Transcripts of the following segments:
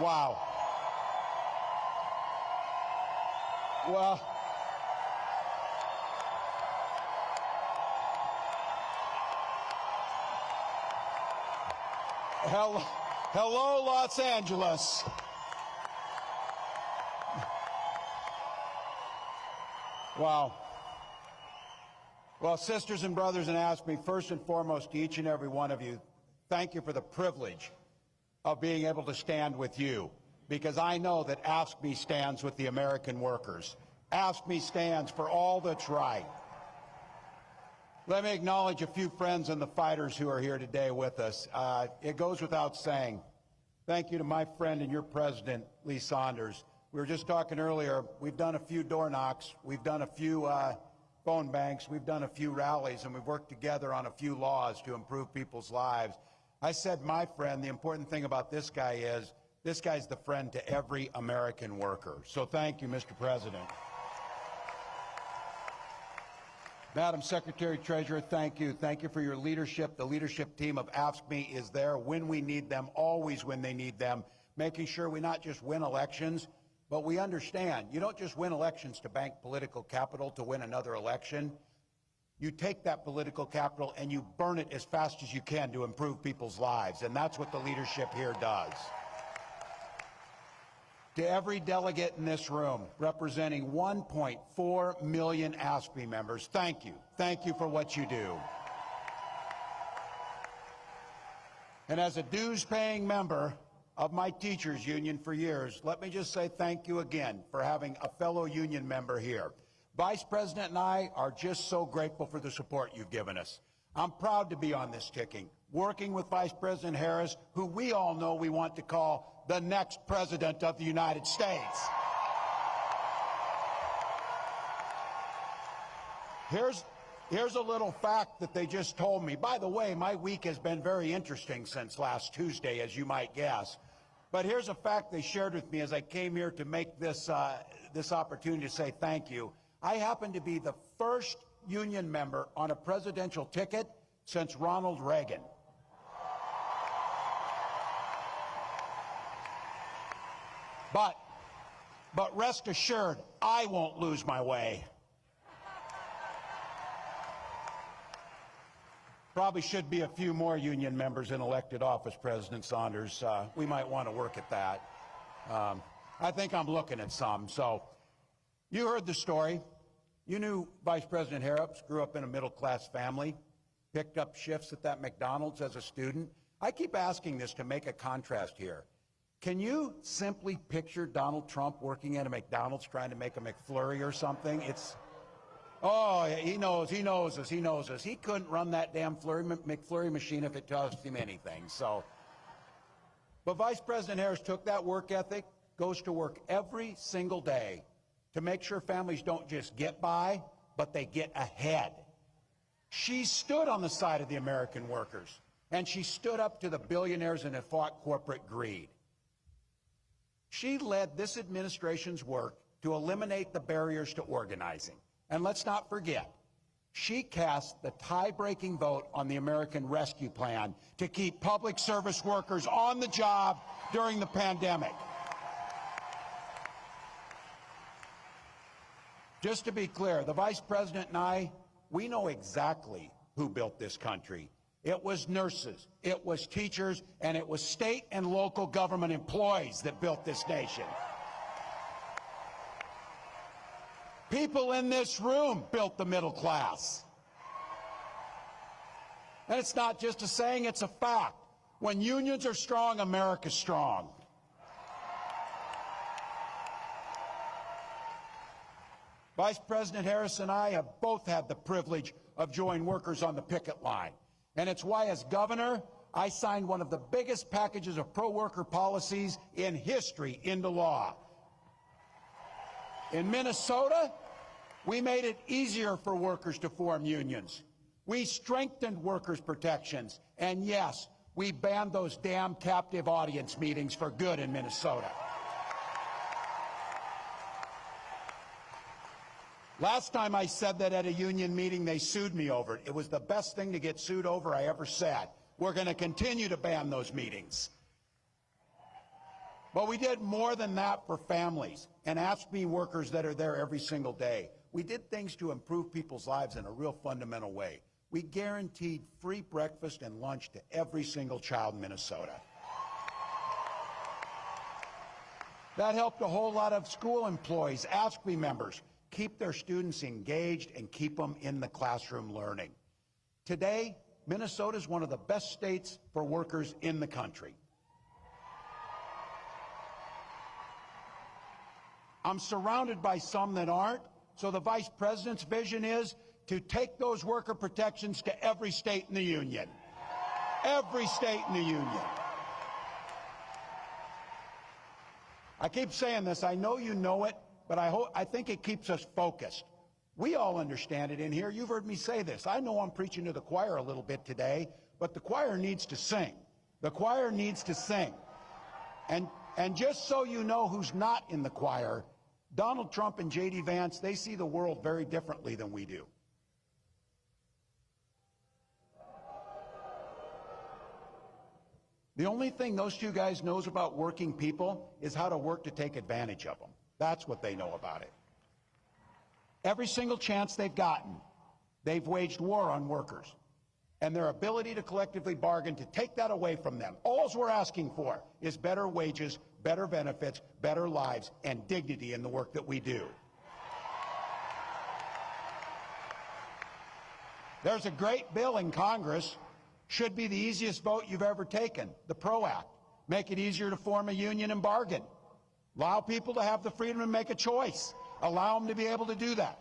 Wow. Well, hello, Los Angeles. Wow. Well, sisters and brothers in AFSCME, first and foremost, to each and every one of you, thank you for the privilege of being able to stand with you, because I know that AFSCME stands with the American workers. AFSCME stands for all that's right. Let me acknowledge a few friends and the fighters who are here today with us. It goes without saying, thank you to my friend and your president, Lee Saunders. We were just talking earlier, we've done a few door knocks, we've done a few phone banks, we've done a few rallies, and we've worked together on a few laws to improve people's lives. I said, my friend, the important thing about this guy is, this guy's the friend to every American worker. So thank you, Mr. President. Madam Secretary Treasurer, thank you. Thank you for your leadership. The leadership team of AFSCME is there when we need them, always when they need them, making sure we not just win elections, but we understand you don't just win elections to bank political capital to win another election. You take that political capital and you burn it as fast as you can to improve people's lives, and that's what the leadership here does. To every delegate in this room, representing 1.4 million AFSCME members, thank you. Thank you for what you do. And as a dues-paying member of my teachers union for years, let me just say thank you again for having a fellow union member here. Vice President and I are just so grateful for the support you've given us. I'm proud to be on this ticking, working with Vice President Harris, who we all know we want to call the next President of the United States. Here's a little fact that they just told me. By the way, my week has been very interesting since last Tuesday, as you might guess. But here's a fact they shared with me as I came here to make this opportunity to say thank you. I happen to be the first union member on a presidential ticket since Ronald Reagan. But rest assured, I won't lose my way. Probably should be a few more union members in elected office, President Saunders. We might want to work at that. I think I'm looking at some. So you heard the story. You knew Vice President Harris grew up in a middle-class family, picked up shifts at that McDonald's as a student. I keep asking this to make a contrast here. Can you simply picture Donald Trump working at a McDonald's trying to make a McFlurry or something? Oh, he knows us. He couldn't run that damn McFlurry machine if it cost him anything. But Vice President Harris took that work ethic, goes to work every single day to make sure families don't just get by, but they get ahead. She stood on the side of the American workers, and she stood up to the billionaires and fought corporate greed. She led this administration's work to eliminate the barriers to organizing. And let's not forget, she cast the tie-breaking vote on the American Rescue Plan to keep public service workers on the job during the pandemic. Just to be clear, the Vice President and I, we know exactly who built this country. It was nurses, it was teachers, and it was state and local government employees that built this nation. People in this room built the middle class. And it's not just a saying, it's a fact. When unions are strong, America's strong. Vice President Harris and I have both had the privilege of joining workers on the picket line. And it's why, as governor, I signed one of the biggest packages of pro-worker policies in history into law. In Minnesota, we made it easier for workers to form unions. We strengthened workers' protections. And yes, we banned those damn captive audience meetings for good in Minnesota. Last time I said that at a union meeting, they sued me over it. It was the best thing to get sued over I ever said. We're going to continue to ban those meetings. But we did more than that for families and AFSCME workers that are there every single day. We did things to improve people's lives in a real fundamental way. We guaranteed free breakfast and lunch to every single child in Minnesota. That helped a whole lot of school employees, AFSCME members, keep their students engaged and keep them in the classroom learning. Today, Minnesota is one of the best states for workers in the country. I'm surrounded by some that aren't, so the Vice President's vision is to take those worker protections to every state in the Union. Every state in the Union. I keep saying this, I know you know it, but I think it keeps us focused. We all understand it in here. You've heard me say this. I know I'm preaching to the choir a little bit today, but the choir needs to sing. The choir needs to sing. And just so you know who's not in the choir, Donald Trump and J.D. Vance, they see the world very differently than we do. The only thing those two guys knows about working people is how to work to take advantage of them. That's what they know about it. Every single chance they've gotten, they've waged war on workers and their ability to collectively bargain to take that away from them. All we're asking for is better wages, better benefits, better lives, and dignity in the work that we do. There's a great bill in Congress, should be the easiest vote you've ever taken, the PRO Act. Make it easier to form a union and bargain. Allow people to have the freedom to make a choice. Allow them to be able to do that.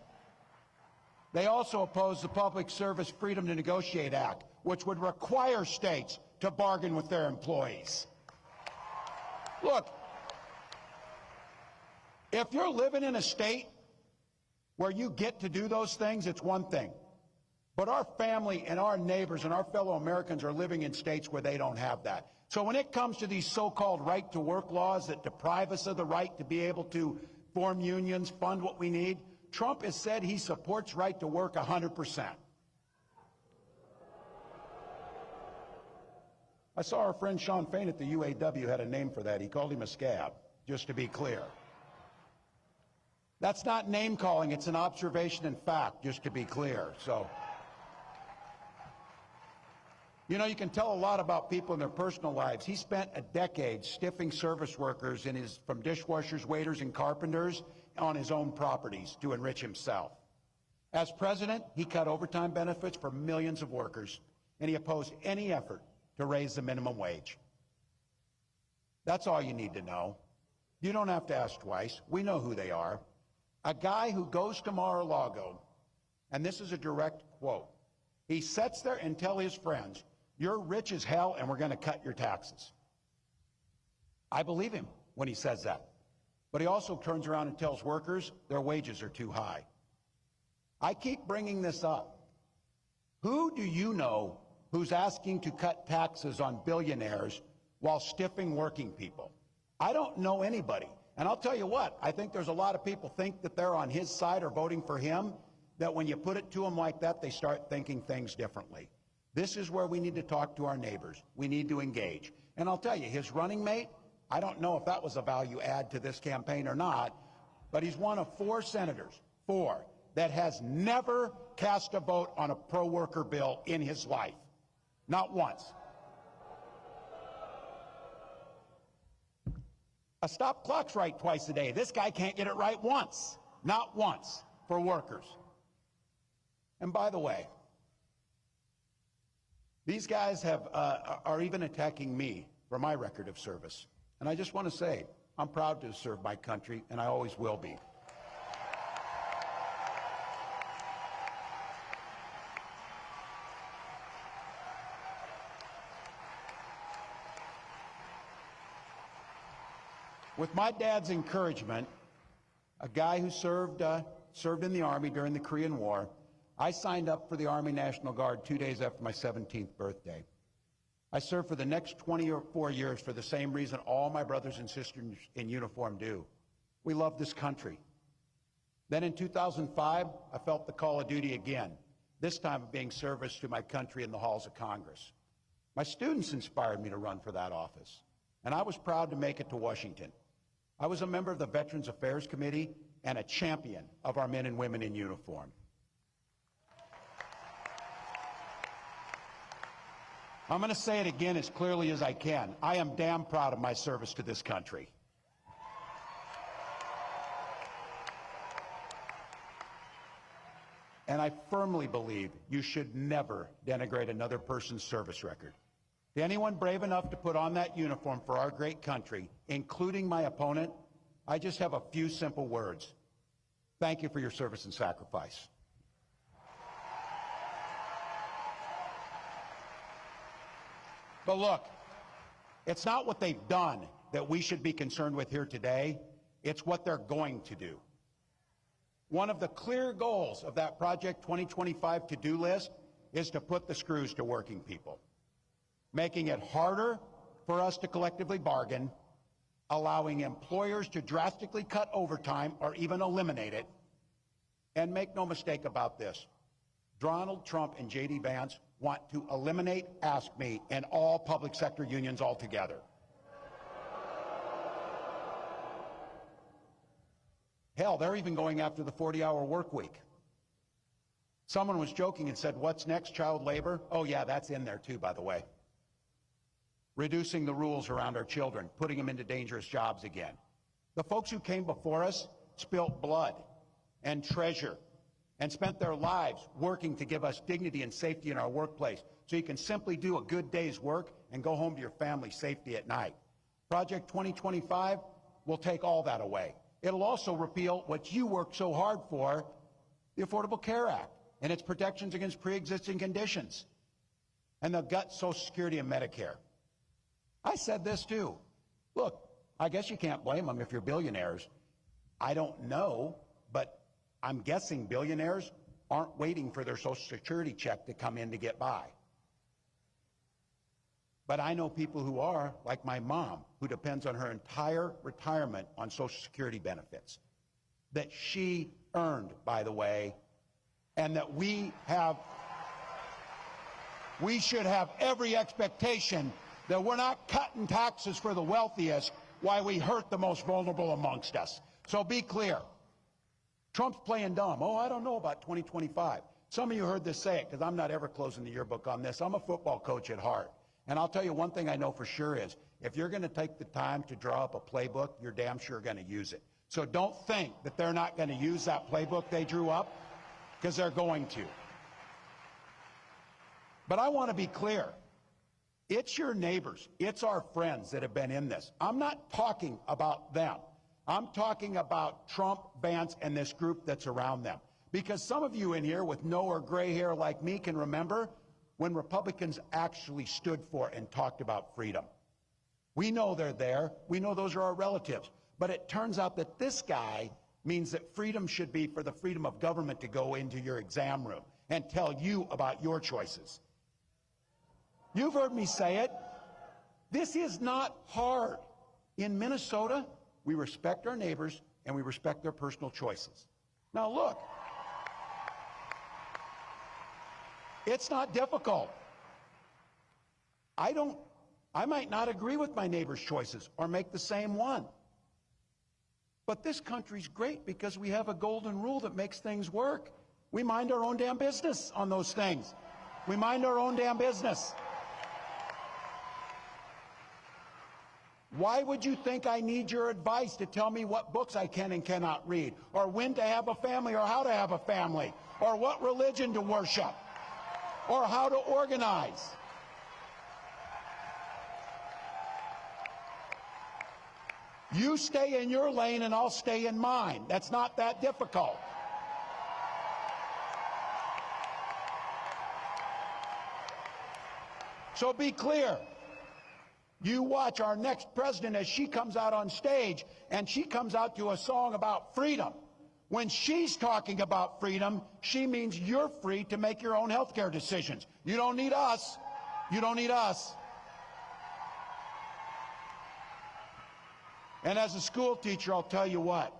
They also oppose the Public Service Freedom to Negotiate Act, which would require states to bargain with their employees. Look, if you're living in a state where you get to do those things, it's one thing. But our family and our neighbors and our fellow Americans are living in states where they don't have that. So when it comes to these so-called right-to-work laws that deprive us of the right to be able to form unions, fund what we need, Trump has said he supports right to work 100%. I saw our friend Sean Fain at the UAW had a name for that. He called him a scab, just to be clear. That's not name calling, it's an observation and fact, just to be clear. So, you know, you can tell a lot about people in their personal lives. He spent a decade stiffing service workers from dishwashers, waiters, and carpenters on his own properties to enrich himself. As president, he cut overtime benefits for millions of workers, and he opposed any effort to raise the minimum wage. That's all you need to know. You don't have to ask twice. We know who they are. A guy who goes to Mar-a-Lago, and this is a direct quote, he sits there and tells his friends, "You're rich as hell and we're going to cut your taxes." I believe him when he says that. But he also turns around and tells workers their wages are too high. I keep bringing this up. Who do you know who's asking to cut taxes on billionaires while stiffing working people? I don't know anybody. And I'll tell you what, I think there's a lot of people think that they're on his side or voting for him, that when you put it to them like that, they start thinking things differently. This is where we need to talk to our neighbors. We need to engage. And I'll tell you, his running mate, I don't know if that was a value add to this campaign or not, but he's one of 4 senators, 4, that has never cast a vote on a pro-worker bill in his life. Not once. A stop clock's right twice a day. This guy can't get it right once. Not once for workers. And by the way, these guys are even attacking me for my record of service. And I just want to say, I'm proud to serve my country, and I always will be. With my dad's encouragement, a guy who served in the Army during the Korean War, I signed up for the Army National Guard 2 days after my 17th birthday. I served for the next 24 years for the same reason all my brothers and sisters in uniform do. We love this country. Then in 2005, I felt the call of duty again, this time of being service to my country in the halls of Congress. My students inspired me to run for that office. and I was proud to make it to Washington. I was a member of the Veterans Affairs Committee and a champion of our men and women in uniform. I'm going to say it again as clearly as I can. I am damn proud of my service to this country. And I firmly believe you should never denigrate another person's service record. To anyone brave enough to put on that uniform for our great country, including my opponent, I just have a few simple words. Thank you for your service and sacrifice. But look, it's not what they've done that we should be concerned with here today. It's what they're going to do. One of the clear goals of that Project 2025 to-do list is to put the screws to working people, making it harder for us to collectively bargain, allowing employers to drastically cut overtime or even eliminate it. And make no mistake about this, Donald Trump and J.D. Vance want to eliminate AFSCME and all public sector unions altogether. Hell, they're even going after the 40-hour work week. Someone was joking and said, what's next, child labor? Oh yeah, that's in there too, by the way. Reducing the rules around our children, putting them into dangerous jobs again. The folks who came before us spilt blood and treasure and spent their lives working to give us dignity and safety in our workplace so you can simply do a good day's work and go home to your family safely at night. Project 2025 will take all that away. It'll also repeal what you worked so hard for, the Affordable Care Act and its protections against pre-existing conditions, and they'll gut Social Security and Medicare. I said this too. Look, I guess you can't blame them if you're billionaires. I don't know, but I'm guessing billionaires aren't waiting for their Social Security check to come in to get by. But I know people who are, like my mom, who depends on her entire retirement on Social Security benefits, that she earned, by the way, and that we should have every expectation that we're not cutting taxes for the wealthiest while we hurt the most vulnerable amongst us. So be clear. Trump's playing dumb. Oh, I don't know about 2025. Some of you heard this say it, because I'm not ever closing the yearbook on this. I'm a football coach at heart. And I'll tell you one thing I know for sure is, if you're going to take the time to draw up a playbook, you're damn sure going to use it. So don't think that they're not going to use that playbook they drew up, because they're going to. But I want to be clear. It's your neighbors, it's our friends that have been in this. I'm not talking about them. I'm talking about Trump, Vance, and this group that's around them. Because some of you in here with no or gray hair like me can remember when Republicans actually stood for and talked about freedom. We know they're there. We know those are our relatives. But it turns out that this guy means that freedom should be for the freedom of government to go into your exam room and tell you about your choices. You've heard me say it. This is not hard. In Minnesota, we respect our neighbors and we respect their personal choices. Now look, it's not difficult. I might not agree with my neighbor's choices or make the same one. But this country's great because we have a golden rule that makes things work. We mind our own damn business on those things. We mind our own damn business. Why would you think I need your advice to tell me what books I can and cannot read, or when to have a family or how to have a family, or what religion to worship, or how to organize? You stay in your lane and I'll stay in mine. That's not that difficult. So be clear. You watch our next president as she comes out on stage and she comes out to a song about freedom. When she's talking about freedom, she means you're free to make your own health care decisions. You don't need us. You don't need us. And as a school teacher, I'll tell you what,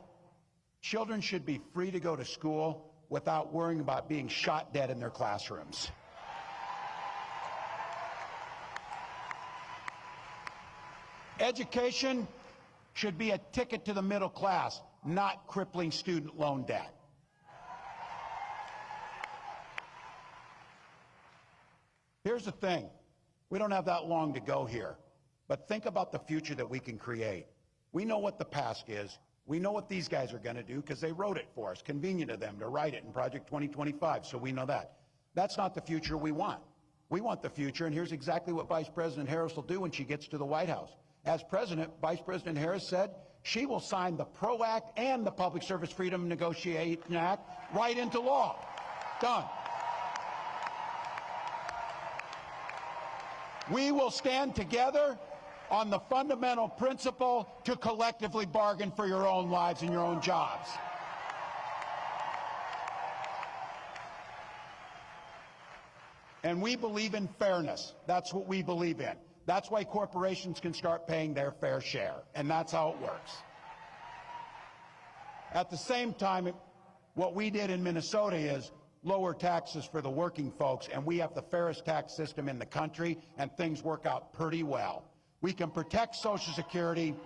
children should be free to go to school without worrying about being shot dead in their classrooms. Education should be a ticket to the middle class, not crippling student loan debt. Here's the thing. We don't have that long to go here, but think about the future that we can create. We know what the past is. We know what these guys are going to do because they wrote it for us. Convenient of them to write it in Project 2025, so we know that. That's not the future we want. We want the future, and here's exactly what Vice President Harris will do when she gets to the White House. As President, Vice President Harris said she will sign the PRO Act and the Public Service Freedom Negotiation Act right into law. Done. We will stand together on the fundamental principle to collectively bargain for your own lives and your own jobs. And we believe in fairness. That's what we believe in. That's why corporations can start paying their fair share, and that's how it works. At the same time, what we did in Minnesota is lower taxes for the working folks, and we have the fairest tax system in the country, and things work out pretty well. We can protect Social Security,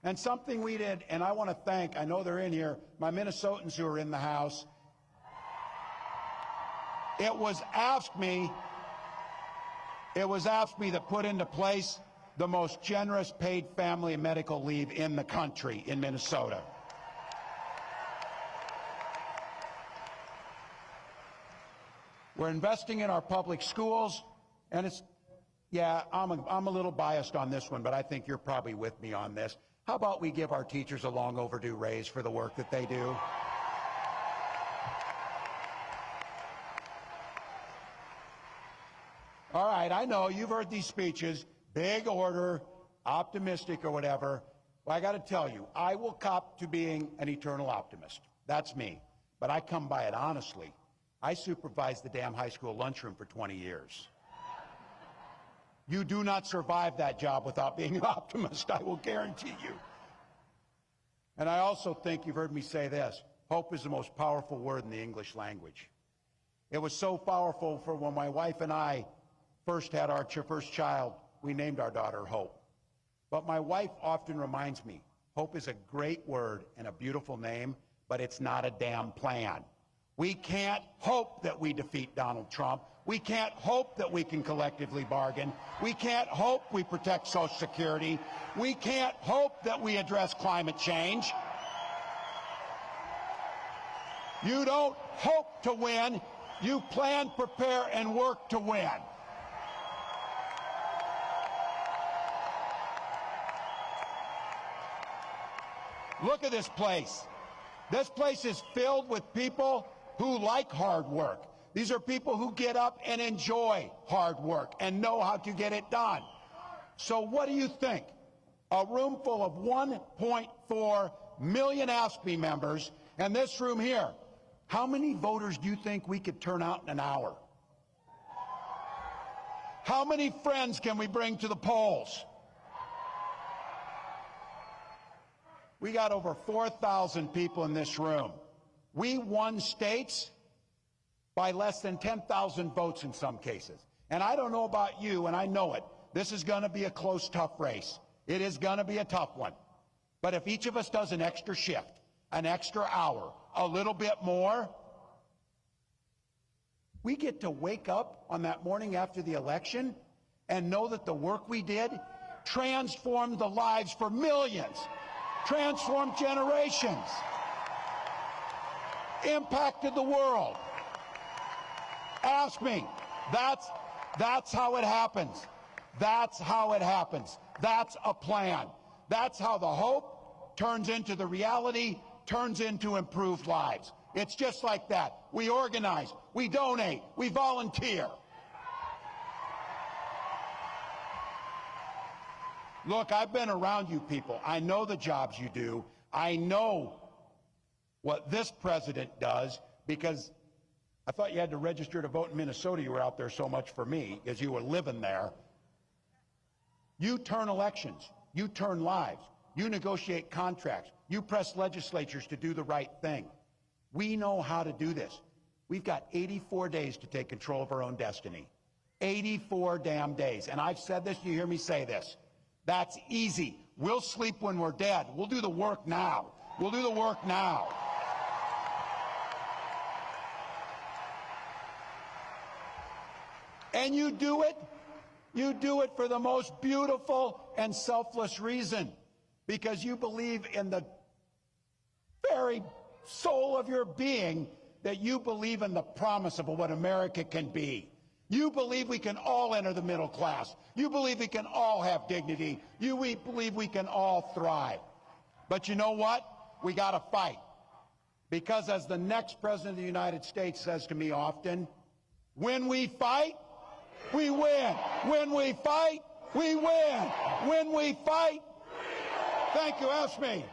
and something we did, and I want to thank, I know they're in here, my Minnesotans who are in the House. It was AFSCME that put into place the most generous paid family and medical leave in the country in Minnesota. We're investing in our public schools, and it's, yeah, I'm a little biased on this one, but I think you're probably with me on this. How about we give our teachers a long overdue raise for the work that they do? All right, I know you've heard these speeches, big order, optimistic or whatever. Well, I got to tell you, I will cop to being an eternal optimist. That's me. But I come by it honestly. I supervised the damn high school lunchroom for 20 years. You do not survive that job without being an optimist, I will guarantee you. And I also think you've heard me say this, hope is the most powerful word in the English language. It was so powerful for when my wife and I first had our first child, we named our daughter Hope. But my wife often reminds me, hope is a great word and a beautiful name, but it's not a damn plan. We can't hope that we defeat Donald Trump. We can't hope that we can collectively bargain. We can't hope we protect Social Security. We can't hope that we address climate change. You don't hope to win. You plan, prepare, and work to win. Look at this place. This place is filled with people who like hard work. These are people who get up and enjoy hard work and know how to get it done. So what do you think? A room full of 1.4 million AFSCME members, and this room here, how many voters do you think we could turn out in an hour? How many friends can we bring to the polls? We got over 4,000 people in this room. We won states by less than 10,000 votes in some cases. And I don't know about you, and I know it. This is going to be a close, tough race. It is going to be a tough one. But if each of us does an extra shift, an extra hour, a little bit more, we get to wake up on that morning after the election and know that the work we did transformed the lives for millions, transformed generations, impacted the world. Ask me. That's how it happens. That's how it happens. That's a plan. That's how the hope turns into the reality, turns into improved lives. It's just like that. We organize, we donate, we volunteer. Look, I've been around you people. I know the jobs you do. I know what this president does, because I thought you had to register to vote in Minnesota. You were out there so much for me, as you were living there. You turn elections. You turn lives. You negotiate contracts. You press legislatures to do the right thing. We know how to do this. We've got 84 days to take control of our own destiny. 84 damn days. And I've said this, you hear me say this. That's easy. We'll sleep when we're dead. We'll do the work now. We'll do the work now. And you do it for the most beautiful and selfless reason, because you believe in the very soul of your being that you believe in the promise of what America can be. You believe we can all enter the middle class. You believe we can all have dignity. You believe we can all thrive. But you know what? We got to fight. Because as the next President of the United States says to me often, when we fight, we win. When we fight, we win. When we fight, thank you, AFSCME.